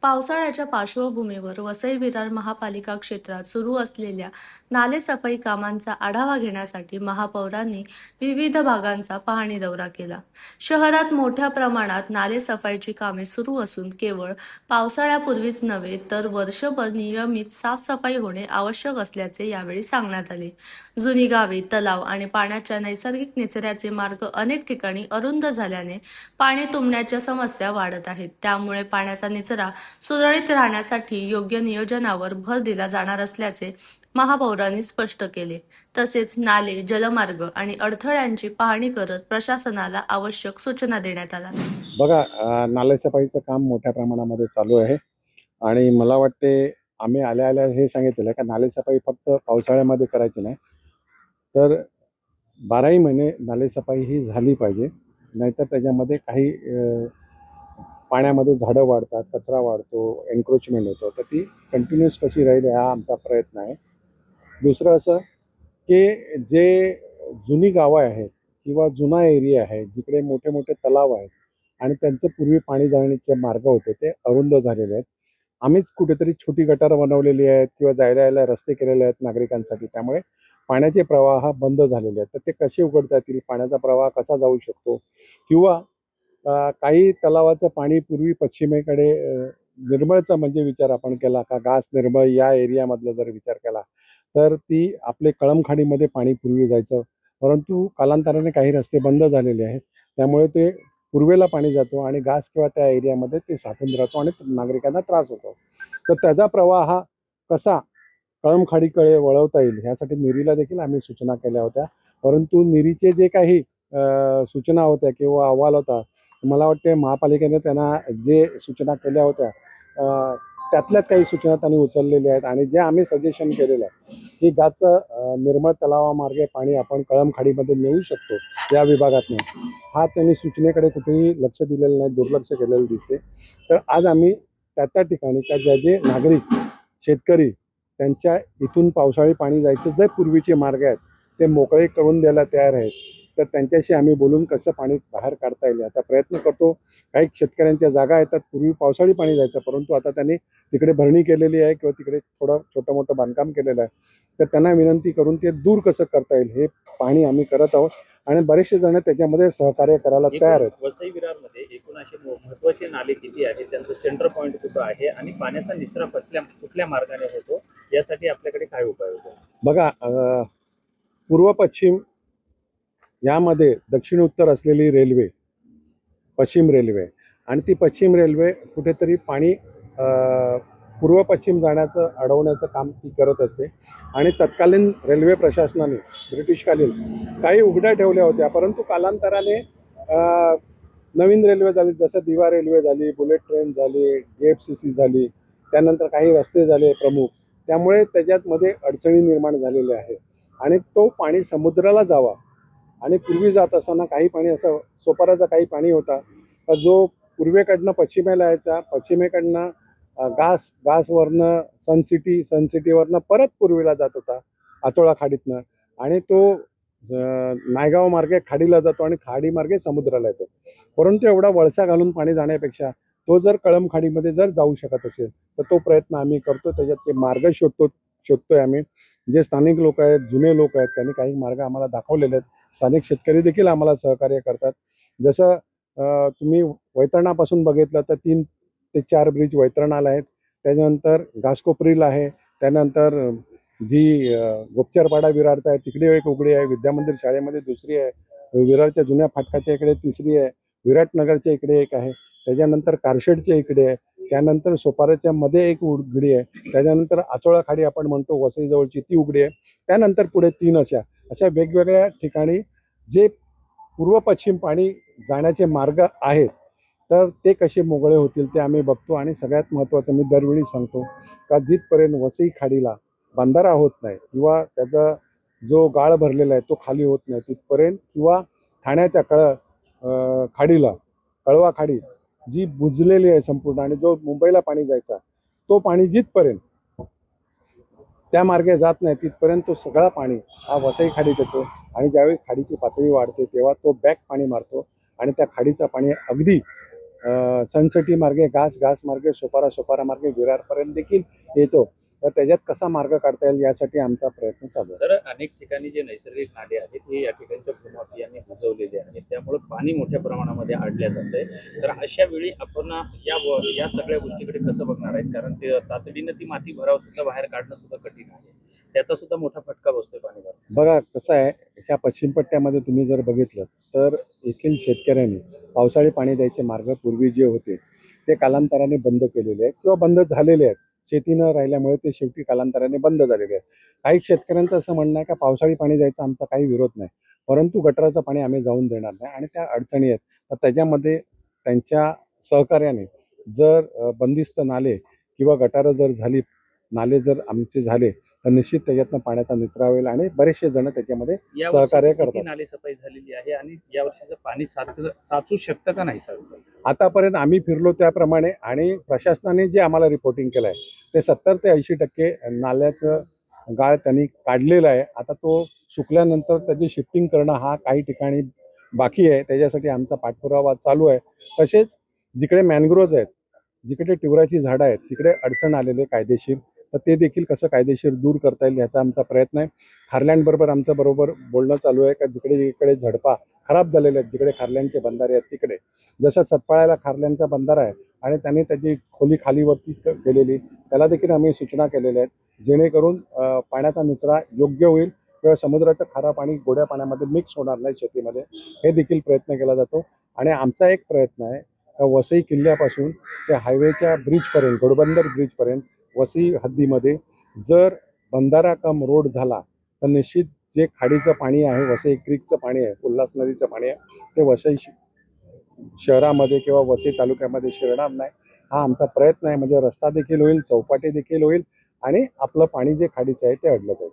पावसाळ्याच्या पार्श्वभूमीवर वसई विरार महापालिका क्षेत्रात सुरू असलेल्या नालेसफाई कामांचा आढावा घेण्यासाठी महापौरांनी विविध भागांचा पाहणी दौरा केला. शहरात मोठ्या प्रमाणात नालेसफाईची कामे सुरू असून केवळ पावसाळ्यापूर्वीच नव्हे तर वर्षभर नियमित साफसफाई होणे आवश्यक असल्याचे यावेळी सांगण्यात आले. जुनी गावे, तलाव आणि पाण्याच्या नैसर्गिक निचऱ्याचे मार्ग अनेक ठिकाणी अरुंद झाल्याने पाणी तुंबण्याच्या समस्या वाढत आहेत. त्यामुळे पाण्याचा निचरा सुरळीत राहण्यासाठी योग्य नियोजनावर भर दिला जाणार असल्याचे महापौरांनी स्पष्ट केले. तसेच नाले, जलमार्ग आणि अडथळ्यांची पाहणी करत प्रशासनाला आवश्यक सूचना देण्यात आल्या. बघा, नालेसफाईचं काम मोठ्या प्रमाणामध्ये चालू आहे आणि मला वाटते आम्ही आल्या हे सांगितलेलं आहे का नालेसफाई फक्त पावसाळ्यामध्ये करायची नाही, तर 12ही महिने नालेसफाई ही झाली पाहिजे. नाहीतर त्याच्यामध्ये काही पाण्यामध्ये झाडं वाढतात, कचरा वाढतो, एन्क्रोचमेंट होतं, तर ती कंटिन्यूस कशी राहील हा आमचा प्रयत्न आहे. दुसरं असं की जे जुनी गावं आहेत किंवा जुना एरिया आहे जिकडे मोठे मोठे तलाव आहेत आणि त्यांचं पूर्वी पाणी जाण्याचे मार्ग होते ते अरुंद झालेले आहेत. आम्हीच कुठेतरी छोटी गटारं बनवलेली आहेत किंवा जायला यायला रस्ते केलेले आहेत नागरिकांसाठी, त्यामुळे पाण्याचे प्रवाह बंद झालेले आहेत. तर ते कसे उघडता येतील, पाण्याचा प्रवाह कसा जाऊ शकतो किंवा काही तलावाचं पाणी पूर्वी पश्चिमेकडे निर्मळचा म्हणजे विचार आपण केला का घास निर्मळ या एरियामधला जर विचार केला तर ती आपले कळमखाडीमध्ये पाणी पूर्वी जायचं, परंतु कालांतराने काही रस्ते बंद झालेले आहेत. त्यामुळे ते पूर्वेला पाणी जातो आणि घास किंवा त्या एरियामध्ये ते साठून राहतो आणि नागरिकांना त्रास होतो. तर त्याचा प्रवाह हा कसा कळमखाडीकडे वळवता येईल ह्यासाठी निरीला देखील आम्ही सूचना केल्या होत्या. परंतु निरीचे जे काही सूचना होत्या किंवा अहवाल होता, मला वाटते महापालिकेने त्यांना जे सूचना केल्या होत्या त्यातल्याच काही सूचना त्यांनी उचललेल्या आहेत आणि जे आम्ही सजेशन केलेलं आहे की गाचं निर्मळ तलावामार्गे पाणी आपण कळमखाडीमध्ये नेऊ शकतो या विभागातून, हा त्यांनी सूचनेकडे कुठेही लक्ष दिलेलं नाही, दुर्लक्ष केलेलं दिसते. तर आज आम्ही त्या ठिकाणी का जे नागरिक शेतकरी त्यांच्या इथून पावसाळी पाणी जायचे जे पूर्वीचे मार्ग आहेत ते मोकळे करून द्यायला तयार आहेत. तर त्यांच्याशी आम्ही बोलून कसं पाणी बाहेर काढता येईल याचा प्रयत्न करतो. काही शेतकऱ्यांच्या जागा येतात पूर्वी पावसाळी पाणी जायचं, परंतु आता त्यांनी तिकडे भरणी केलेली आहे किंवा तिकडे थोडं छोटं मोठं बांधकाम केलेलं आहे. तर त्यांना विनंती करून ते दूर कसं करता येईल हे पाणी आम्ही करत आहोत आणि बरेचसे जण त्याच्यामध्ये सहकार्य करायला तयार आहेत. वसई विरारमध्ये एकूण असे महत्त्वाचे नाले किती आहेत, त्यांचं सेंटर पॉईंट कुठं आहे आणि पाण्याचा निचरा कुठल्या मार्गाने होतो यासाठी आपल्याकडे काय उपाय होतो? बघा, पूर्व पश्चिम यामध्ये दक्षिण उत्तर असलेली रेल्वे पश्चिम रेल्वे आणि ती पश्चिम रेल्वे कुठेतरी पाणी पूर्व पश्चिम जाण्याचं अडवण्याचं काम ती करत असते आणि तत्कालीन रेल्वे प्रशासनाने ब्रिटिशकालीन काही उघड्या ठेवल्या होत्या, परंतु कालांतराने नवीन रेल्वे झाली, जसं दिवा रेल्वे झाली, बुलेट ट्रेन झाली, DFCC झाली, त्यानंतर काही रस्ते झाले प्रमुख, त्यामुळे त्याच्यामध्ये अडचणी निर्माण झालेल्या आहेत आणि तो पाणी समुद्राला जावा आणि पूर्वी जात असताना काही पाणी असं सोपाराचा काही पाणी होता जो पूर्वेकडनं पश्चिमेला यायचा, पश्चिमेकडनं घासवरनं सनसिटीवरनं परत पूर्वेला जात होता आतोळा खाडीतनं आणि तो नायगाव मार्गे खाडीला जातो आणि खाडी मार्गे समुद्राला येतो. परंतु एवढा वळसा घालून पाणी जाण्यापेक्षा तो जर कळमखाडीमध्ये जर जाऊ शकत असेल तर तो प्रयत्न आम्ही करतो. त्याच्यात ते मार्ग शोधतोय आम्ही. जे स्थानिक लोक आहेत, जुने लोक आहेत, त्यांनी काही मार्ग आम्हाला दाखवलेले आहेत. स्थानिक शेतकरी देखील आम्हाला सहकार्य करतात. जसं तुम्ही वैतरणापासून बघितलं तर 3 ते 4 ब्रिज वैतरणाला आहेत, त्याच्यानंतर घासकोपरीला आहे, त्यानंतर जी गोपचारपाडा विरारचा आहे तिकडे एक उघडी आहे, विद्यामंदिर शाळेमध्ये दुसरी आहे, विरारच्या जुन्या फाटकाच्या इकडे तिसरी आहे, विराटनगरच्या इकडे एक आहे, त्याच्यानंतर कारशेडच्या इकडे आहे, त्यानंतर सोपाराच्या मध्ये एक उघडी आहे, त्याच्यानंतर आचोळा खाडी आपण म्हणतो वसईजवळची ती उघडी आहे, त्यानंतर पुढे 3 अशा वेगवेगळ्या ठिकाणी जे पूर्व पश्चिम पाणी जाण्याचे मार्ग आहेत तर ते कसे मोकळे होतील ते आम्ही बघतो. आणि सगळ्यात महत्त्वाचं मी दरवेळी सांगतो का जिथपर्यंत वसई खाडीला बंधारा होत नाही किंवा त्याचा जो गाळ भरलेला आहे तो खाली होत नाही तिथपर्यंत किंवा ठाण्याच्या खाडीला कळवा खाडी जी बुजलेली आहे संपूर्ण आणि जो मुंबईला पाणी जायचा तो पाणी जिथपर्यंत त्या मार्गे जात नाही तिथपर्यंत तो सगळा पाणी हा वसई खाडीत येतो आणि ज्यावेळी खाडीची पातळी वाढते तेव्हा तो बॅक पाणी मारतो आणि त्या खाडीचं पाणी अगदी सनसिटी मार्गे घास मार्गे सोपारा मार्गे विरारपर्यंत देखील येतो. तर त्याच्यात कसा मार्ग काढता येईल यासाठी आमचा प्रयत्न चालू आहे. सर, अनेक ठिकाणी जे नैसर्गिक नाले आहेत हे या ठिकाणच्या भूमाफियांनी बुजवलेले आहेत, त्यामुळे पाणी मोठ्या प्रमाणामध्ये अडल्या जातंय. तर अशा वेळी आपण या सगळ्या गोष्टीकडे कसं बघणार आहेत? कारण ते तातडीनं ती माती भराव सुद्धा बाहेर काढणं सुद्धा कठीण आहे. त्याचा सुद्धा मोठा फटका बसतोय पाणी भराव. बघा कसं आहे, ह्या पश्चिम पट्ट्यामध्ये तुम्ही जर बघितलं तर येथील शेतकऱ्यांनी पावसाळी पाणी द्यायचे मार्ग पूर्वी जे होते ते कालांतराने बंद केलेले आहेत किंवा बंद झालेले आहेत. शेती न राहिल्यामुळे ते शेवटी कालांतराने बंद झालेले आहेत. काही शेतकऱ्यांचं असं म्हणणं आहे का पावसाळी पाणी द्यायचा आमचा काही विरोध नाही, परंतु गटाराचं पाणी आम्ही जाऊन देणार नाही आणि त्या अडचणी आहेत. तर त्याच्यामध्ये त्यांच्या सहकार्याने जर बंदिस्त नाले किंवा गटारं जर झाली, नाले जर आमचे झाले तर निश्चित त्याच्यातनं पाण्याचा निचरा होईल आणि बरेचसे जण त्याच्यामध्ये सहकार्य यावर्षी किती करतात. नाले सफाई झालेली आहे आणि यावर्षीचं पाणी साचू शकतं का नाही सर? आतापर्यंत आम्ही फिरलो त्याप्रमाणे आणि प्रशासनाने जे आम्हाला रिपोर्टिंग केलं आहे ते 70 ते 80% नाल्याचं गाळ त्यांनी काढलेलं आहे. आता तो सुकल्यानंतर त्याची शिफ्टिंग करणं हा काही ठिकाणी बाकी आहे. त्याच्यासाठी आमचा पाठपुरावा चालू आहे. तसेच जिकडे मॅनग्रोव्ज आहेत, जिकडे टिवराची झाडं आहेत, तिकडे अडचण आलेले कायदेशीर, तर ते देखील कसं कायदेशीर दूर करता येईल याचा आमचा प्रयत्न आहे. खारल्यांबरोबर आमचं बरोबर बोलणं चालू आहे का जिकडे झडपा खराब झालेले आहेत, जिकडे खारल्यांचे बंधारे आहेत तिकडे, जसं सतपाळ्याला खारल्यांचा बंधारा आहे आणि त्यांनी त्याची खोली खालीवरती केलेली, त्याला देखील आम्ही सूचना केलेल्या आहेत जेणेकरून पाण्याचा निचरा योग्य होईल किंवा समुद्राचं खारं पाणी गोड्या पाण्यामध्ये मिक्स होणार नाही शेतीमध्ये, हे देखील प्रयत्न केला जातो. आणि आमचा एक प्रयत्न आहे का वसई किल्ल्यापासून ते हायवेच्या ब्रिजपर्यंत, घोडबंदर ब्रिजपर्यंत वसई हद्दीमध्ये जर बंधारा कम रोड झाला तर निश्चित जे खाडीचं पाणी आहे, वसई क्रीकचं पाणी आहे, उल्हास नदीचं पाणी आहे, ते वसई शहरामध्ये किंवा वसई तालुक्यामध्ये शिरणार नाही. हा आमचा प्रयत्न आहे. म्हणजे रस्ता देखील होईल, चौपाटी देखील होईल आणि आपलं पाणी जे खाडीचं आहे ते अडलं जाईल.